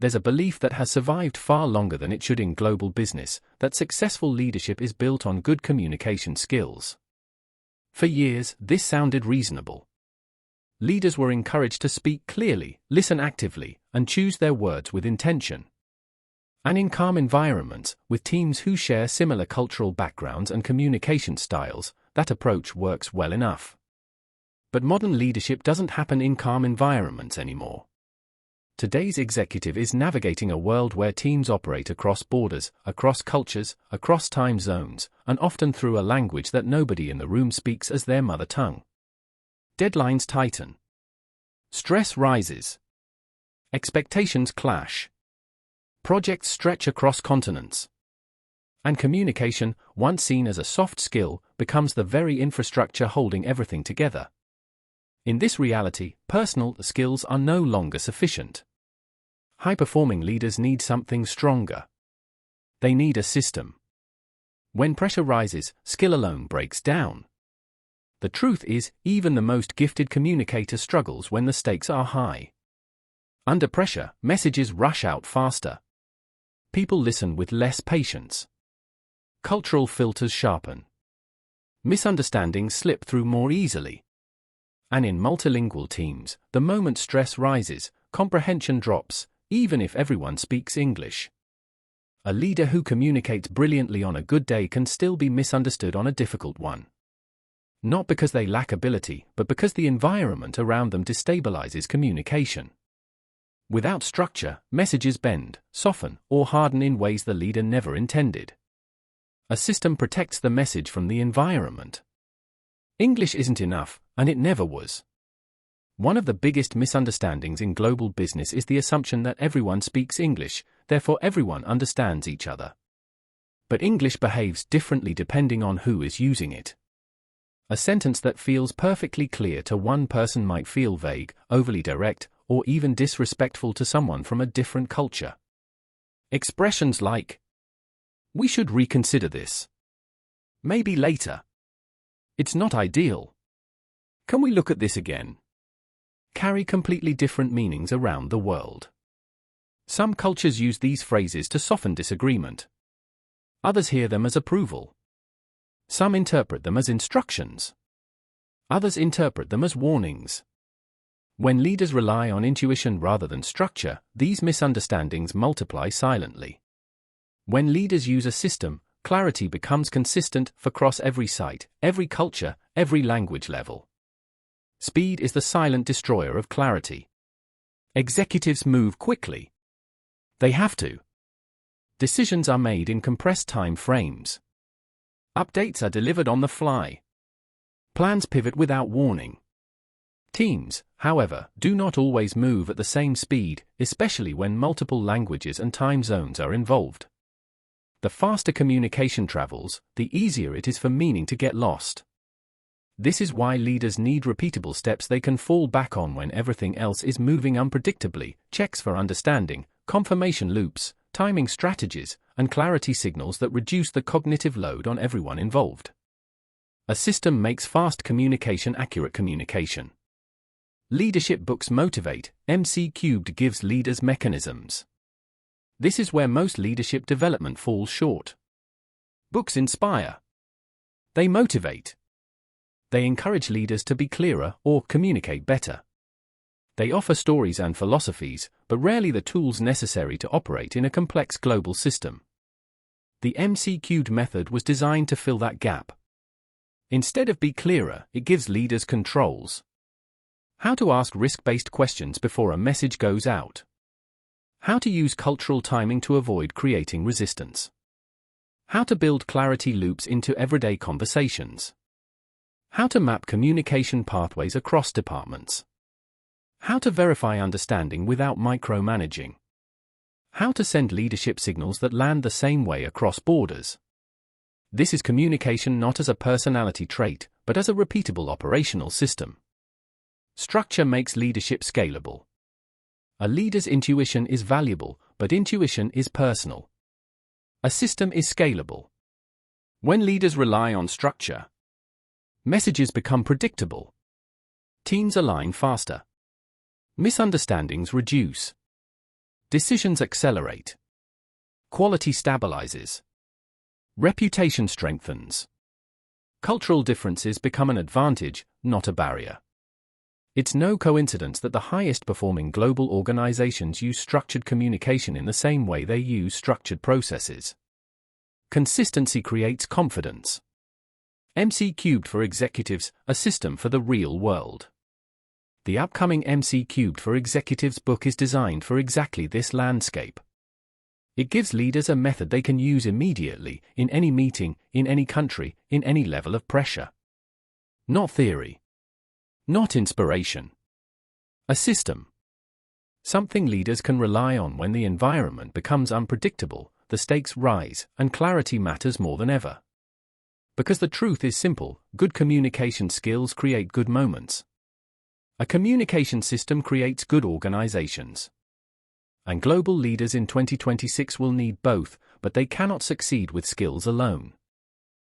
There's a belief that has survived far longer than it should in global business, that successful leadership is built on good communication skills. For years, this sounded reasonable. Leaders were encouraged to speak clearly, listen actively, and choose their words with intention. And in calm environments, with teams who share similar cultural backgrounds and communication styles, that approach works well enough. But modern leadership doesn't happen in calm environments anymore. Today's executive is navigating a world where teams operate across borders, across cultures, across time zones, and often through a language that nobody in the room speaks as their mother tongue. Deadlines tighten. Stress rises. Expectations clash. Projects stretch across continents. And communication, once seen as a soft skill, becomes the very infrastructure holding everything together. In this reality, personal skills are no longer sufficient. High-performing leaders need something stronger. They need a system. When pressure rises, skill alone breaks down. The truth is, even the most gifted communicator struggles when the stakes are high. Under pressure, messages rush out faster. People listen with less patience. Cultural filters sharpen. Misunderstandings slip through more easily. And in multilingual teams, the moment stress rises, comprehension drops, even if everyone speaks English. A leader who communicates brilliantly on a good day can still be misunderstood on a difficult one. Not because they lack ability, but because the environment around them destabilizes communication. Without structure, messages bend, soften, or harden in ways the leader never intended. A system protects the message from the environment. English isn't enough, and it never was. One of the biggest misunderstandings in global business is the assumption that everyone speaks English, therefore everyone understands each other. But English behaves differently depending on who is using it. A sentence that feels perfectly clear to one person might feel vague, overly direct, or even disrespectful to someone from a different culture. Expressions like, "We should reconsider this. Maybe later. It's not ideal. Can we look at this again?" carry completely different meanings around the world. Some cultures use these phrases to soften disagreement. Others hear them as approval. Some interpret them as instructions. Others interpret them as warnings. When leaders rely on intuition rather than structure, these misunderstandings multiply silently. When leaders use a system, clarity becomes consistent across every site, every culture, every language level. Speed is the silent destroyer of clarity. Executives move quickly. They have to. Decisions are made in compressed time frames. Updates are delivered on the fly. Plans pivot without warning. Teams, however, do not always move at the same speed, especially when multiple languages and time zones are involved. The faster communication travels, the easier it is for meaning to get lost. This is why leaders need repeatable steps they can fall back on when everything else is moving unpredictably, checks for understanding, confirmation loops, timing strategies, and clarity signals that reduce the cognitive load on everyone involved. A system makes fast communication accurate communication. Leadership books motivate, MC³ gives leaders mechanisms. This is where most leadership development falls short. Books inspire. They motivate. They encourage leaders to be clearer or communicate better. They offer stories and philosophies, but rarely the tools necessary to operate in a complex global system. The MC³ method was designed to fill that gap. Instead of be clearer, it gives leaders controls. How to ask risk-based questions before a message goes out. How to use cultural timing to avoid creating resistance. How to build clarity loops into everyday conversations. How to map communication pathways across departments. How to verify understanding without micromanaging. How to send leadership signals that land the same way across borders. This is communication not as a personality trait, but as a repeatable operational system. Structure makes leadership scalable. A leader's intuition is valuable, but intuition is personal. A system is scalable. When leaders rely on structure, messages become predictable. Teams align faster. Misunderstandings reduce. Decisions accelerate. Quality stabilizes. Reputation strengthens. Cultural differences become an advantage, not a barrier. It's no coincidence that the highest-performing global organizations use structured communication in the same way they use structured processes. Consistency creates confidence. MC³ for Executives, a system for the real world. The upcoming MC³ for Executives book is designed for exactly this landscape. It gives leaders a method they can use immediately, in any meeting, in any country, in any level of pressure. Not theory. Not inspiration. A system. Something leaders can rely on when the environment becomes unpredictable, the stakes rise, and clarity matters more than ever. Because the truth is simple, good communication skills create good moments. A communication system creates good organizations. And global leaders in 2026 will need both, but they cannot succeed with skills alone.